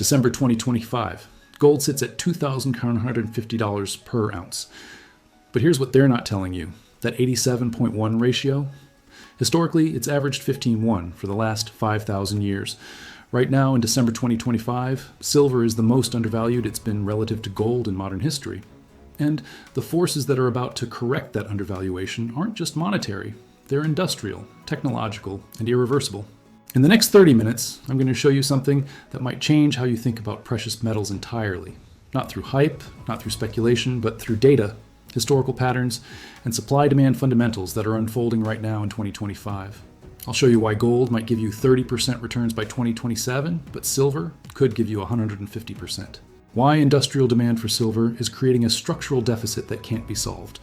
December 2025. Gold sits at $2,150 per ounce. But here's what they're not telling you. That 87.1 ratio? Historically, it's averaged 15:1 for the last 5,000 years. Right now, in December 2025, silver is the most undervalued it's been relative to gold in modern history. And the forces that are about to correct that undervaluation aren't just monetary. They're industrial, technological, and irreversible. In the next 30 minutes, I'm going to show you something that might change how you think about precious metals entirely. Not through hype, not through speculation, but through data, historical patterns, and supply-demand fundamentals that are unfolding right now in 2025. I'll show you why gold might give you 30% returns by 2027, but silver could give you 150%. Why industrial demand for silver is creating a structural deficit that can't be solved,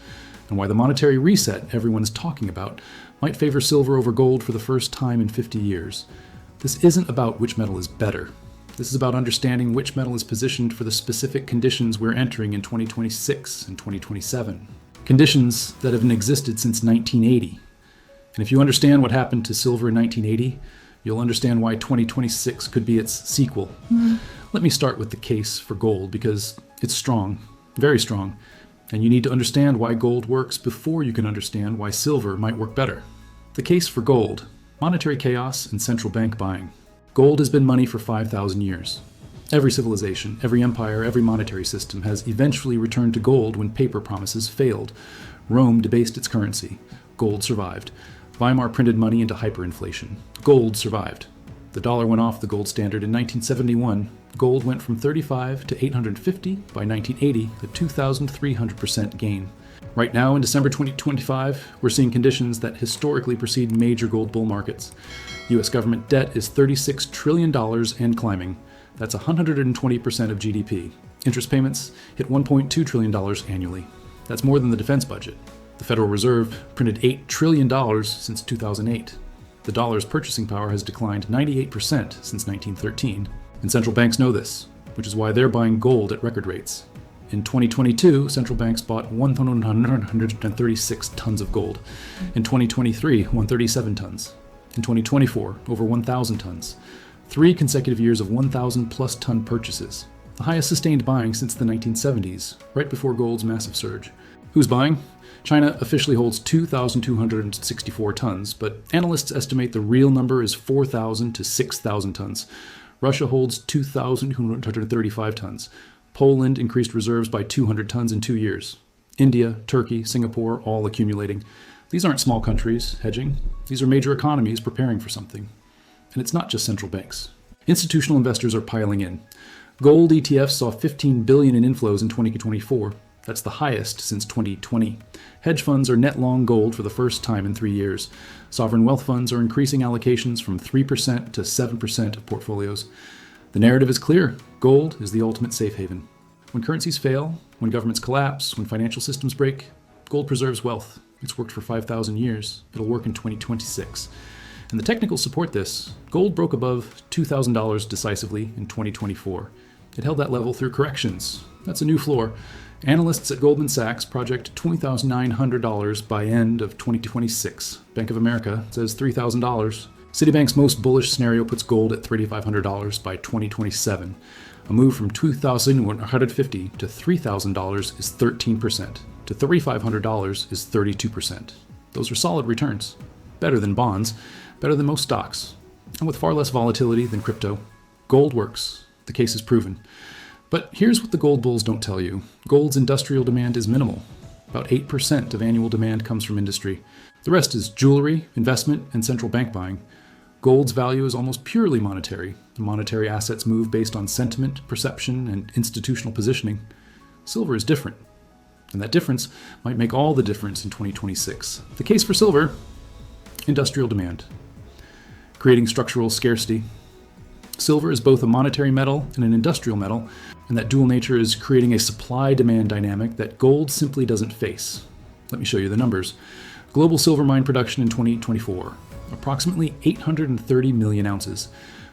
and why the monetary reset everyone's talking about might favor silver over gold for the first time in 50 years. This isn't about which metal is better. This is about understanding which metal is positioned for the specific conditions we're entering in 2026 and 2027. Conditions that haven't existed since 1980. And if you understand what happened to silver in 1980, you'll understand why 2026 could be its sequel. Let me start with the case for gold because it's strong, very strong, and you need to understand why gold works before you can understand why silver might work better. The case for gold: monetary chaos and central bank buying. Gold has been money for 5,000 years. Every civilization, every empire, every monetary system has eventually returned to gold when paper promises failed. Rome debased its currency. Gold survived. Weimar printed money into hyperinflation. Gold survived. The dollar went off the gold standard in 1971. Gold went from 35 to 850 by 1980, a 2,300% gain. Right now, in December 2025, we're seeing conditions that historically precede major gold bull markets. U.S. government debt is $36 trillion and climbing. That's 120% of GDP. Interest payments hit $1.2 trillion annually. That's more than the defense budget. The Federal Reserve printed $8 trillion since 2008. The dollar's purchasing power has declined 98% since 1913. And central banks know this, which is why they're buying gold at record rates. In 2022, central banks bought 136 tons of gold. In 2023, 137 tons. In 2024, over 1,000 tons. 3 consecutive years of 1,000 plus ton purchases. The highest sustained buying since the 1970s, right before gold's massive surge. Who's buying? China officially holds 2,264 tons, but analysts estimate the real number is 4,000 to 6,000 tons. Russia holds 2,235 tons. Poland increased reserves by 200 tons in 2 years. India, Turkey, Singapore, all accumulating. These aren't small countries hedging. These are major economies preparing for something. And it's not just central banks. Institutional investors are piling in. Gold ETFs saw $15 billion in inflows in 2024. That's the highest since 2020. Hedge funds are net long gold for the first time in 3 years. Sovereign wealth funds are increasing allocations from 3% to 7% of portfolios. The narrative is clear. Gold is the ultimate safe haven. When currencies fail, when governments collapse, when financial systems break, gold preserves wealth. It's worked for 5,000 years. It'll work in 2026. And the technicals support this. Gold broke above $2,000 decisively in 2024. It held that level through corrections. That's a new floor. Analysts at Goldman Sachs project $20,900 by end of 2026. Bank of America says $3,000. Citibank's most bullish scenario puts gold at $3,500 by 2027. A move from $2,150 to $3,000 is 13%. To $3,500 is 32%. Those are solid returns. Better than bonds, better than most stocks, and with far less volatility than crypto. Gold works. The case is proven. But here's what the gold bulls don't tell you. Gold's industrial demand is minimal. About 8% of annual demand comes from industry. The rest is jewelry, investment, and central bank buying. Gold's value is almost purely monetary. The monetary assets move based on sentiment, perception, and institutional positioning. Silver is different. And that difference might make all the difference in 2026. The case for silver: industrial demand. Creating structural scarcity. Silver is both a monetary metal and an industrial metal, and that dual nature is creating a supply-demand dynamic that gold simply doesn't face. Let me show you the numbers. Global silver mine production in 2024, approximately 830 million ounces.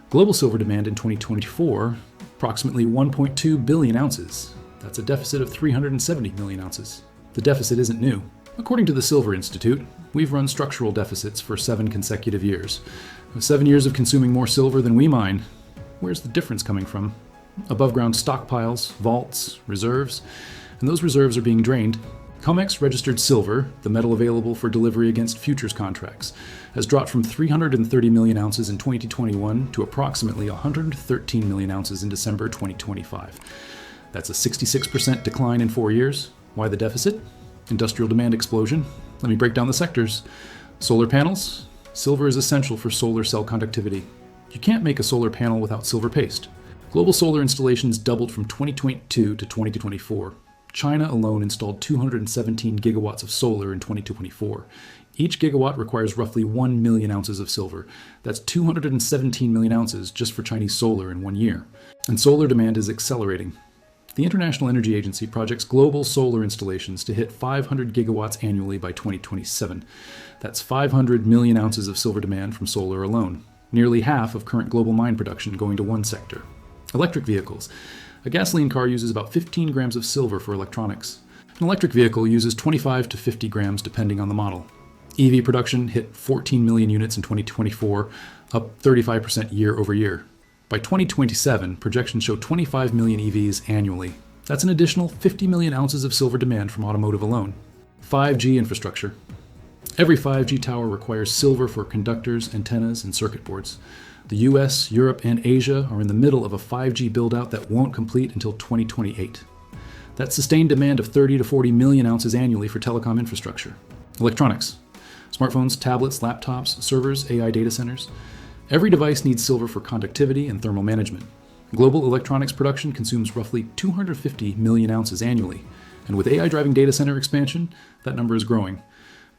Global silver demand in 2024, approximately 1.2 billion ounces. That's a deficit of 370 million ounces. The deficit isn't new. According to the Silver Institute, we've run structural deficits for 7 consecutive years. With 7 years of consuming more silver than we mine, where's the difference coming from? above ground stockpiles, vaults, reserves, and those reserves are being drained. COMEX registered silver, the metal available for delivery against futures contracts, has dropped from 330 million ounces in 2021 to approximately 113 million ounces in December 2025. That's a 66% decline in 4 years. Why the deficit? Industrial demand explosion. Let me break down the sectors. Solar panels. Silver is essential for solar cell conductivity. You can't make a solar panel without silver paste. Global solar installations doubled from 2022 to 2024. China alone installed 217 gigawatts of solar in 2024. Each gigawatt requires roughly 1 million ounces of silver. That's 217 million ounces just for Chinese solar in 1 year. And solar demand is accelerating. The International Energy Agency projects global solar installations to hit 500 gigawatts annually by 2027. That's 500 million ounces of silver demand from solar alone. Nearly half of current global mine production going to one sector. Electric vehicles. A gasoline car uses about 15 grams of silver for electronics. An electric vehicle uses 25 to 50 grams depending on the model. EV production hit 14 million units in 2024, up 35% year over year. By 2027, projections show 25 million EVs annually. That's an additional 50 million ounces of silver demand from automotive alone. 5G infrastructure. Every 5G tower requires silver for conductors, antennas, and circuit boards. The US, Europe, and Asia are in the middle of a 5G build-out that won't complete until 2028. That's sustained demand of 30 to 40 million ounces annually for telecom infrastructure. Electronics. Smartphones, tablets, laptops, servers, AI data centers. Every device needs silver for conductivity and thermal management. Global electronics production consumes roughly 250 million ounces annually, and with AI driving data center expansion, that number is growing.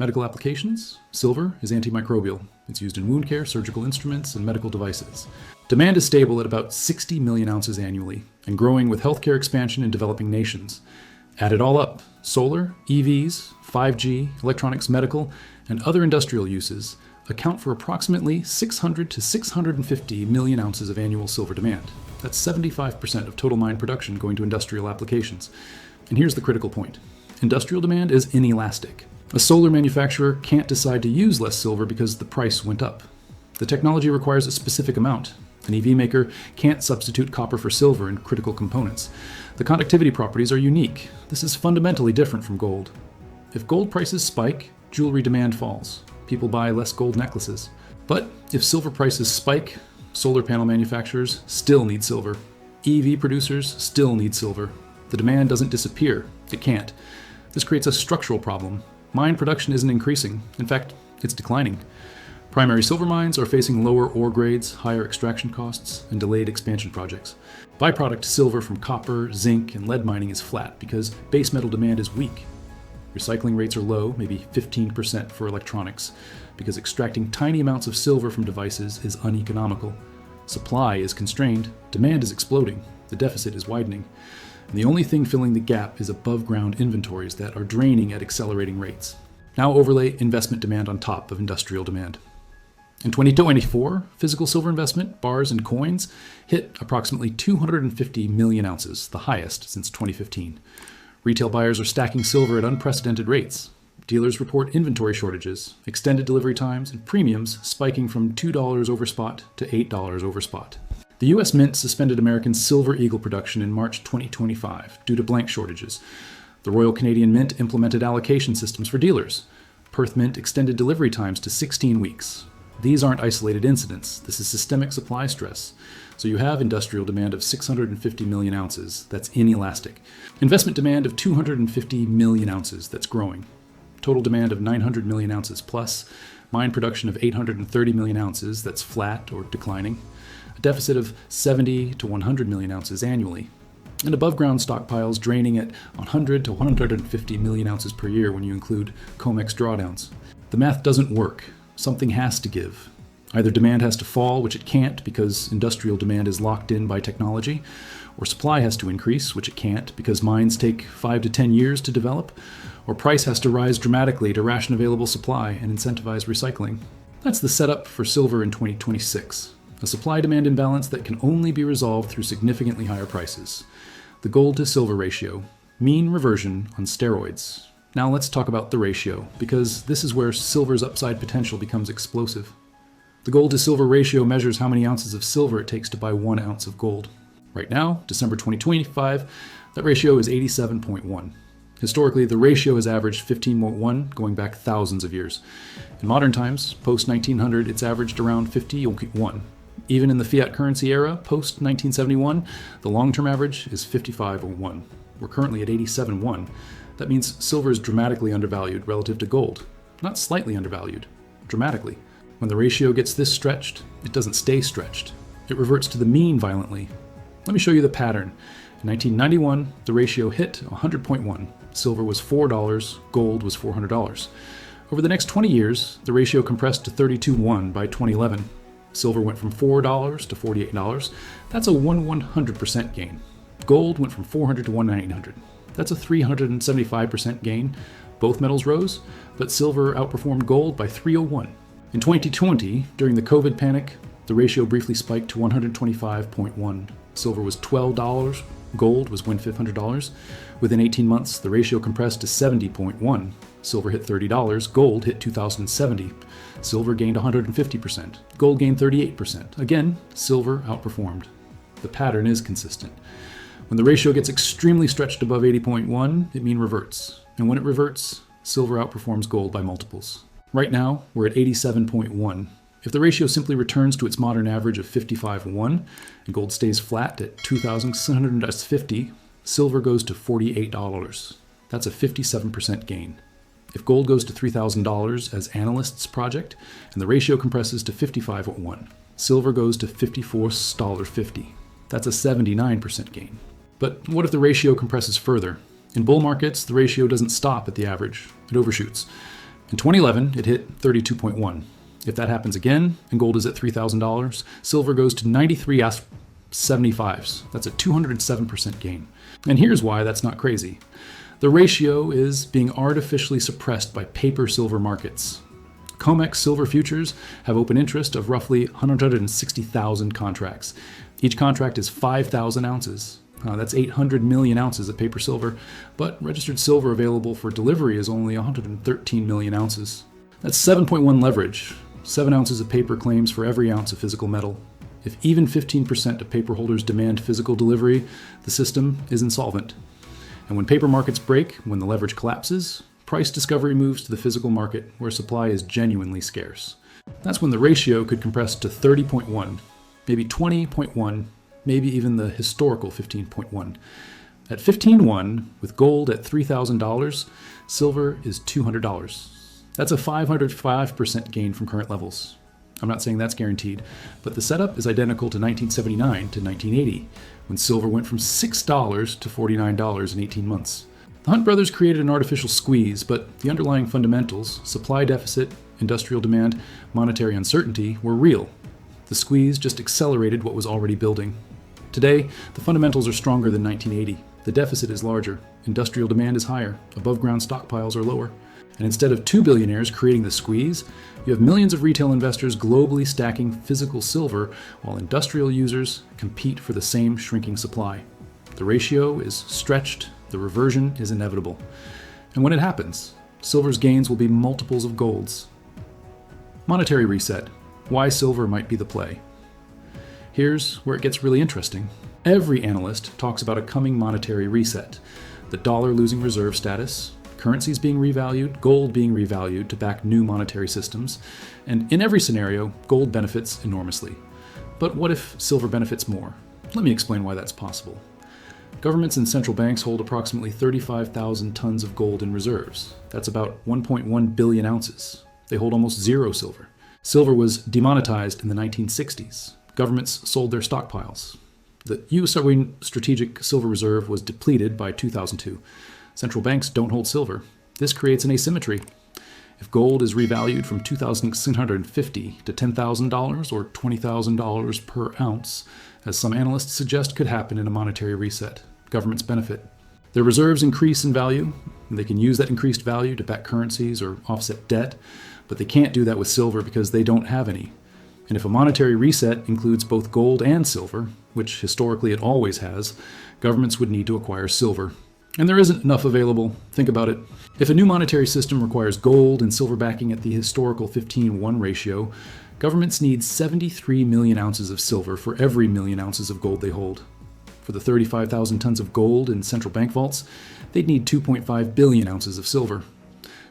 Medical applications, silver is antimicrobial. It's used in wound care, surgical instruments, and medical devices. Demand is stable at about 60 million ounces annually, and growing with healthcare expansion in developing nations. Add it all up, solar, EVs, 5G, electronics, medical, and other industrial uses account for approximately 600 to 650 million ounces of annual silver demand. That's 75% of total mine production going to industrial applications. And here's the critical point. Industrial demand is inelastic. A solar manufacturer can't decide to use less silver because the price went up. The technology requires a specific amount. An EV maker can't substitute copper for silver in critical components. The conductivity properties are unique. This is fundamentally different from gold. If gold prices spike, jewelry demand falls. People buy less gold necklaces. But if silver prices spike, solar panel manufacturers still need silver. EV producers still need silver. The demand doesn't disappear. It can't. This creates a structural problem. Mine production isn't increasing. In fact, it's declining. Primary silver mines are facing lower ore grades, higher extraction costs, and delayed expansion projects. Byproduct silver from copper, zinc, and lead mining is flat because base metal demand is weak. Recycling rates are low, maybe 15% for electronics, because extracting tiny amounts of silver from devices is uneconomical. Supply is constrained, demand is exploding, the deficit is widening. And the only thing filling the gap is above-ground inventories that are draining at accelerating rates. Now overlay investment demand on top of industrial demand. In 2024, physical silver investment, bars and coins, hit approximately 250 million ounces, the highest since 2015. Retail buyers are stacking silver at unprecedented rates. Dealers report inventory shortages, extended delivery times, and premiums spiking from $2 over spot to $8 over spot. The U.S. Mint suspended American Silver Eagle production in March 2025 due to blank shortages. The Royal Canadian Mint implemented allocation systems for dealers. Perth Mint extended delivery times to 16 weeks. These aren't isolated incidents. This is systemic supply stress. So you have industrial demand of 650 million ounces. That's inelastic. Investment demand of 250 million ounces. That's growing. Total demand of 900 million ounces plus. Mine production of 830 million ounces. That's flat or declining. A deficit of 70 to 100 million ounces annually, and above-ground stockpiles draining at 100 to 150 million ounces per year when you include COMEX drawdowns. The math doesn't work. Something has to give. Either demand has to fall, which it can't because industrial demand is locked in by technology, or supply has to increase, which it can't because mines take 5 to 10 years to develop, or price has to rise dramatically to ration available supply and incentivize recycling. That's the setup for silver in 2026. A supply-demand imbalance that can only be resolved through significantly higher prices. The gold to silver ratio, mean reversion on steroids. Now let's talk about the ratio, because this is where silver's upside potential becomes explosive. The gold to silver ratio measures how many ounces of silver it takes to buy 1 ounce of gold. Right now, December 2025, that ratio is 87.1. Historically, the ratio has averaged 15.1 going back thousands of years. In modern times, post-1900, it's averaged around 51. Even in the fiat currency era, post-1971, the long-term average is 55.1. We're currently at 87.1. That means silver is dramatically undervalued relative to gold. Not slightly undervalued, dramatically. When the ratio gets this stretched, it doesn't stay stretched. It reverts to the mean violently. Let me show you the pattern. In 1991, the ratio hit 100.1. Silver was $4, gold was $400. Over the next 20 years, the ratio compressed to 32:1 by 2011. Silver went from $4 to $48. That's a 100% gain. Gold went from $400 to $1,900. That's a 375% gain. Both metals rose, but silver outperformed gold by 301. In 2020, during the COVID panic, the ratio briefly spiked to 125.1. Silver was $12, gold was $1,500. Within 18 months, the ratio compressed to 70.1. Silver hit $30, gold hit $2,070. Silver gained 150%, gold gained 38%. Again, silver outperformed. The pattern is consistent. When the ratio gets extremely stretched above 80.1, it means reverts. And when it reverts, silver outperforms gold by multiples. Right now, we're at 87.1. If the ratio simply returns to its modern average of 55:1 and gold stays flat at $2,650, silver goes to $48. That's a 57% gain. If gold goes to $3,000 as analysts project and the ratio compresses to 55:1, silver goes to $54.50. That's a 79% gain. But what if the ratio compresses further? In bull markets, the ratio doesn't stop at the average. It overshoots. In 2011, it hit 32.1. If that happens again, and gold is at $3,000, silver goes to 93.75s. That's a 207% gain. And here's why that's not crazy. The ratio is being artificially suppressed by paper silver markets. COMEX silver futures have open interest of roughly 160,000 contracts. Each contract is 5,000 ounces. That's 800 million ounces of paper silver, but registered silver available for delivery is only 113 million ounces. That's 7.1 leverage. 7 ounces of paper claims for every ounce of physical metal. If even 15% of paper holders demand physical delivery, the system is insolvent. And when paper markets break, when the leverage collapses, price discovery moves to the physical market where supply is genuinely scarce. That's when the ratio could compress to 30.1, maybe 20.1, maybe even the historical 15.1. At 15.1, with gold at $3,000, silver is $200. That's a 505% gain from current levels. I'm not saying that's guaranteed, but the setup is identical to 1979 to 1980, when silver went from $6 to $49 in 18 months. The Hunt brothers created an artificial squeeze, but the underlying fundamentals, supply deficit, industrial demand, monetary uncertainty, were real. The squeeze just accelerated what was already building. Today, the fundamentals are stronger than 1980. The deficit is larger, industrial demand is higher, above-ground stockpiles are lower. And instead of 2 billionaires creating the squeeze, you have millions of retail investors globally stacking physical silver while industrial users compete for the same shrinking supply. The ratio is stretched, the reversion is inevitable. And when it happens, silver's gains will be multiples of gold's. Monetary reset. Why silver might be the play. Here's where it gets really interesting. Every analyst talks about a coming monetary reset, the dollar losing reserve status, currencies being revalued, gold being revalued to back new monetary systems, and in every scenario, gold benefits enormously. But what if silver benefits more? Let me explain why that's possible. Governments and central banks hold approximately 35,000 tons of gold in reserves. That's about 1.1 billion ounces. They hold almost zero silver. Silver was demonetized in the 1960s. Governments sold their stockpiles. The U.S. Strategic Silver Reserve was depleted by 2002. Central banks don't hold silver. This creates an asymmetry. If gold is revalued from $2,650 to $10,000 or $20,000 per ounce, as some analysts suggest could happen in a monetary reset, governments benefit. Their reserves increase in value, and they can use that increased value to back currencies or offset debt, but they can't do that with silver because they don't have any. And if a monetary reset includes both gold and silver, which historically it always has, governments would need to acquire silver. And there isn't enough available. Think about it. If a new monetary system requires gold and silver backing at the historical 15:1 ratio, governments need 73 million ounces of silver for every million ounces of gold they hold. For the 35,000 tons of gold in central bank vaults, they'd need 2.5 billion ounces of silver.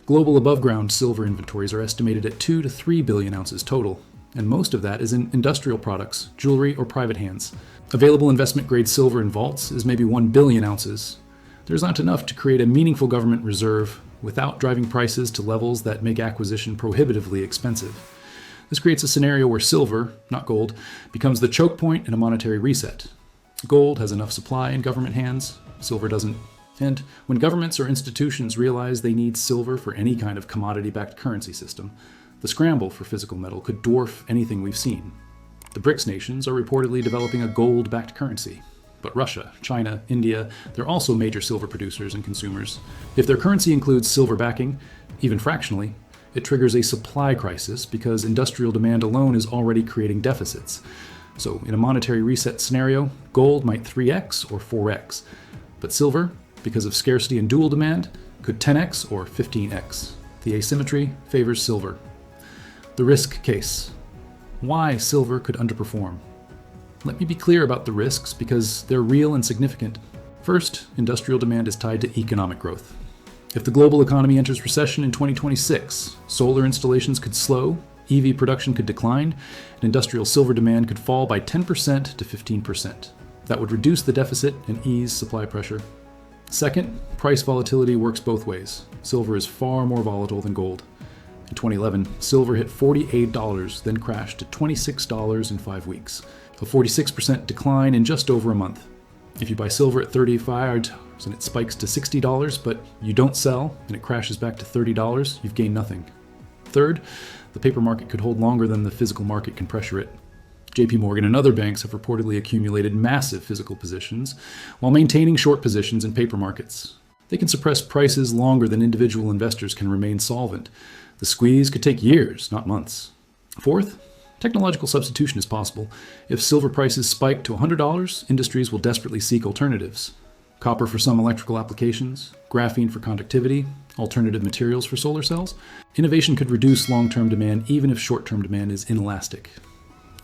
Global above-ground silver inventories are estimated at 2 to 3 billion ounces total, and most of that is in industrial products, jewelry, or private hands. Available investment-grade silver in vaults is maybe 1 billion ounces. There's not enough to create a meaningful government reserve without driving prices to levels that make acquisition prohibitively expensive. This creates a scenario where silver, not gold, becomes the choke point in a monetary reset. Gold has enough supply in government hands, silver doesn't. And when governments or institutions realize they need silver for any kind of commodity-backed currency system, the scramble for physical metal could dwarf anything we've seen. The BRICS nations are reportedly developing a gold-backed currency. But Russia, China, India, they're also major silver producers and consumers. If their currency includes silver backing, even fractionally, it triggers a supply crisis because industrial demand alone is already creating deficits. So in a monetary reset scenario, gold might 3x or 4x. But silver, because of scarcity and dual demand, could 10x or 15x. The asymmetry favors silver. The risk case. Why silver could underperform? Let me be clear about the risks because they're real and significant. First, industrial demand is tied to economic growth. If the global economy enters recession in 2026, solar installations could slow, EV production could decline, and industrial silver demand could fall by 10% to 15%. That would reduce the deficit and ease supply pressure. Second, price volatility works both ways. Silver is far more volatile than gold. In 2011, silver hit $48, then crashed to $26 in 5 weeks. A 46% decline in just over a month. If you buy silver at $35 and it spikes to $60, but you don't sell and it crashes back to $30, you've gained nothing. Third, the paper market could hold longer than the physical market can pressure it. JP Morgan and other banks have reportedly accumulated massive physical positions while maintaining short positions in paper markets. They can suppress prices longer than individual investors can remain solvent. The squeeze could take years, not months. Fourth, technological substitution is possible. If silver prices spike to $100, industries will desperately seek alternatives. Copper for some electrical applications, graphene for conductivity, alternative materials for solar cells. Innovation could reduce long-term demand even if short-term demand is inelastic.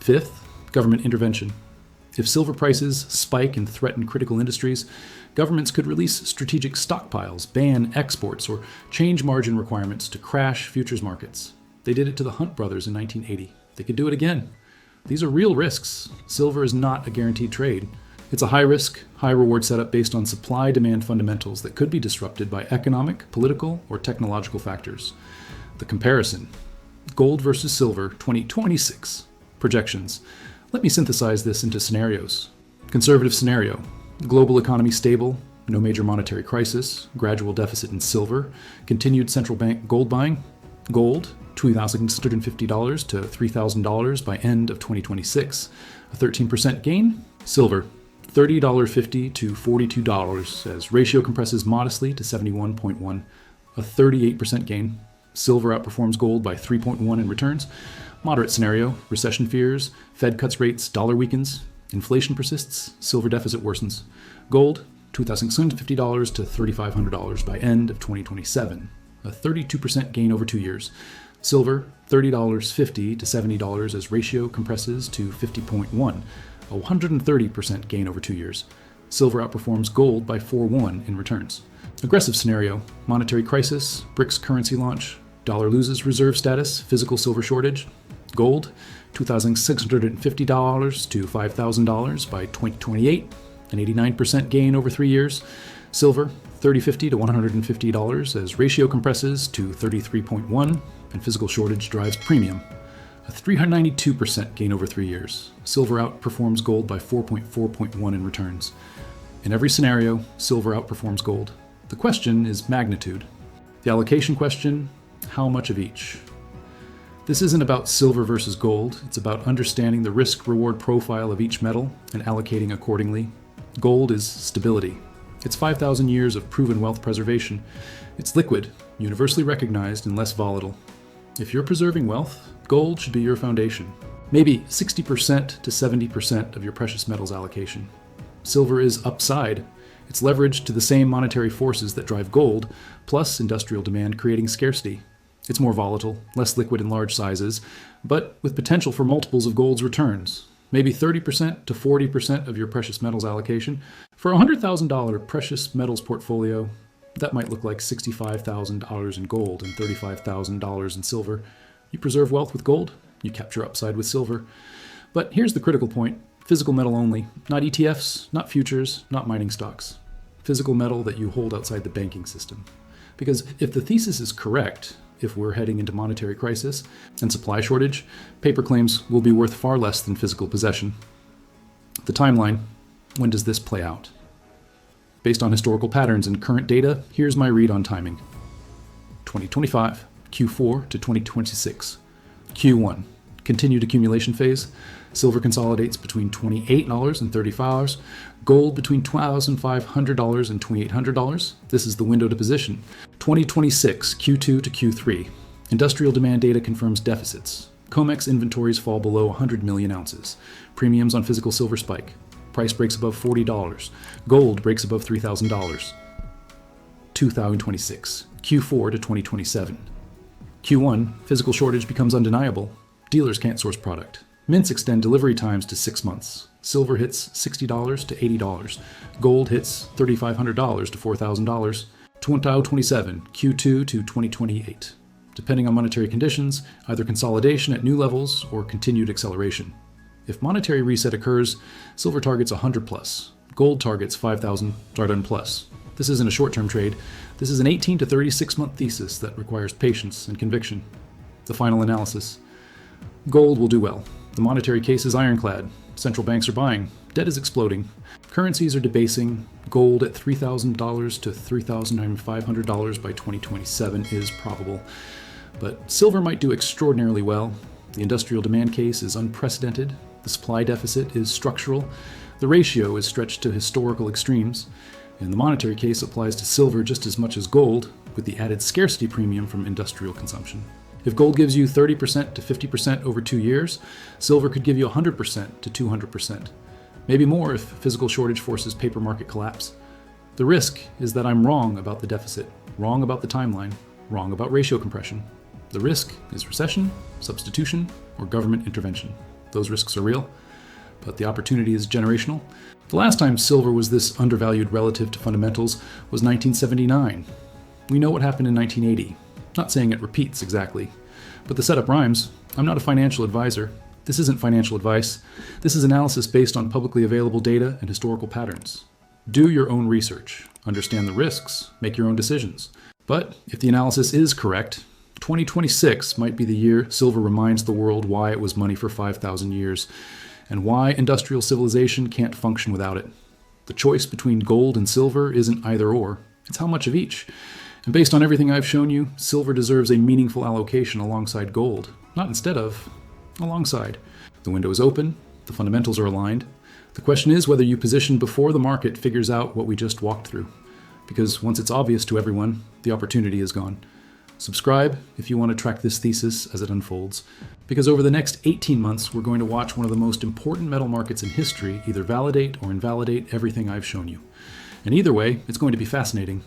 Fifth, government intervention. If silver prices spike and threaten critical industries, governments could release strategic stockpiles, ban exports, or change margin requirements to crash futures markets. They did it to the Hunt brothers in 1980. They could do it again. These are real risks. Silver is not a guaranteed trade. It's a high-risk, high-reward setup based on supply-demand fundamentals that could be disrupted by economic, political, or technological factors. The comparison. Gold versus silver, 2026. Projections. Let me synthesize this into scenarios. Conservative scenario. Global economy stable, no major monetary crisis, gradual deficit in silver, continued central bank gold buying. Gold, $2,650 to $3,000 by end of 2026, a 13% gain. Silver, $30.50 to $42 as ratio compresses modestly to 71.1, a 38% gain. Silver outperforms gold by 3.1 in returns. Moderate scenario, recession fears, Fed cuts rates, dollar weakens, inflation persists, silver deficit worsens. Gold, $2,650 to $3,500 by end of 2027, a 32% gain over 2 years. Silver, $30.50 to $70 as ratio compresses to 50.1, a 130% gain over 2 years. Silver outperforms gold by 4.1 in returns. Aggressive scenario, monetary crisis, BRICS currency launch, dollar loses reserve status, physical silver shortage. Gold, $2,650 to $5,000 by 2028, an 89% gain over 3 years. Silver, $30.50 to $150 as ratio compresses to 33.1 and physical shortage drives premium, a 392% gain over 3 years. Silver outperforms gold by 4.1 in returns. In every scenario, silver outperforms gold. The question is magnitude. The allocation question, how much of each? This isn't about silver versus gold, it's about understanding the risk-reward profile of each metal and allocating accordingly. Gold is stability. It's 5,000 years of proven wealth preservation. It's liquid, universally recognized, and less volatile. If you're preserving wealth, gold should be your foundation. Maybe 60% to 70% of your precious metals allocation. Silver is upside. It's leveraged to the same monetary forces that drive gold, plus industrial demand creating scarcity. It's more volatile, less liquid in large sizes, but with potential for multiples of gold's returns. maybe 30% to 40% of your precious metals allocation. For a $100,000 precious metals portfolio, that might look like $65,000 in gold and $35,000 in silver. You preserve wealth with gold, you capture upside with silver. But here's the critical point: physical metal only, not ETFs, not futures, not mining stocks. Physical metal that you hold outside the banking system. Because if the thesis is correct, if we're heading into monetary crisis and supply shortage, paper claims will be worth far less than physical possession. The timeline: when does this play out? Based on historical patterns and current data, here's my read on timing. 2025, Q4 to 2026. Q1, continued accumulation phase. Silver consolidates between $28 and $35. Gold between $2,500 and $2,800. This is the window to position. 2026, Q2 to Q3. Industrial demand data confirms deficits. COMEX inventories fall below 100 million ounces. Premiums on physical silver spike. Price breaks above $40. Gold breaks above $3,000. 2026, Q4 to 2027. Q1, physical shortage becomes undeniable. Dealers can't source product. Mints extend delivery times to 6 months. Silver hits $60 to $80. Gold hits $3,500 to $4,000. 2027, Q2 to 2028. Depending on monetary conditions, either consolidation at new levels or continued acceleration. If monetary reset occurs, silver targets 100 plus. Gold targets 5,000 plus. This isn't a short-term trade. This is an 18 to 36-month thesis that requires patience and conviction. The final analysis: gold will do well. The monetary case is ironclad. Central banks are buying. Debt is exploding. Currencies are debasing. Gold at $3,000 to $3,500 by 2027 is probable. But silver might do extraordinarily well. The industrial demand case is unprecedented. The supply deficit is structural. The ratio is stretched to historical extremes. And the monetary case applies to silver just as much as gold, with the added scarcity premium from industrial consumption. If gold gives you 30% to 50% over 2 years, silver could give you 100% to 200%. Maybe more if physical shortage forces paper market collapse. The risk is that I'm wrong about the deficit, wrong about the timeline, wrong about ratio compression. The risk is recession, substitution, or government intervention. Those risks are real, but the opportunity is generational. The last time silver was this undervalued relative to fundamentals was 1979. We know what happened in 1980. Not saying it repeats exactly, but the setup rhymes. I'm not a financial advisor. This isn't financial advice. This is analysis based on publicly available data and historical patterns. Do your own research, understand the risks, make your own decisions. But if the analysis is correct, 2026 might be the year silver reminds the world why it was money for 5,000 years, and why industrial civilization can't function without it. The choice between gold and silver isn't either or, it's how much of each. And based on everything I've shown you, silver deserves a meaningful allocation alongside gold, not instead of, alongside. The window is open, the fundamentals are aligned. The question is whether you position before the market figures out what we just walked through. Because once it's obvious to everyone, the opportunity is gone. Subscribe if you want to track this thesis as it unfolds, because over the next 18 months, we're going to watch one of the most important metal markets in history either validate or invalidate everything I've shown you. And either way, it's going to be fascinating.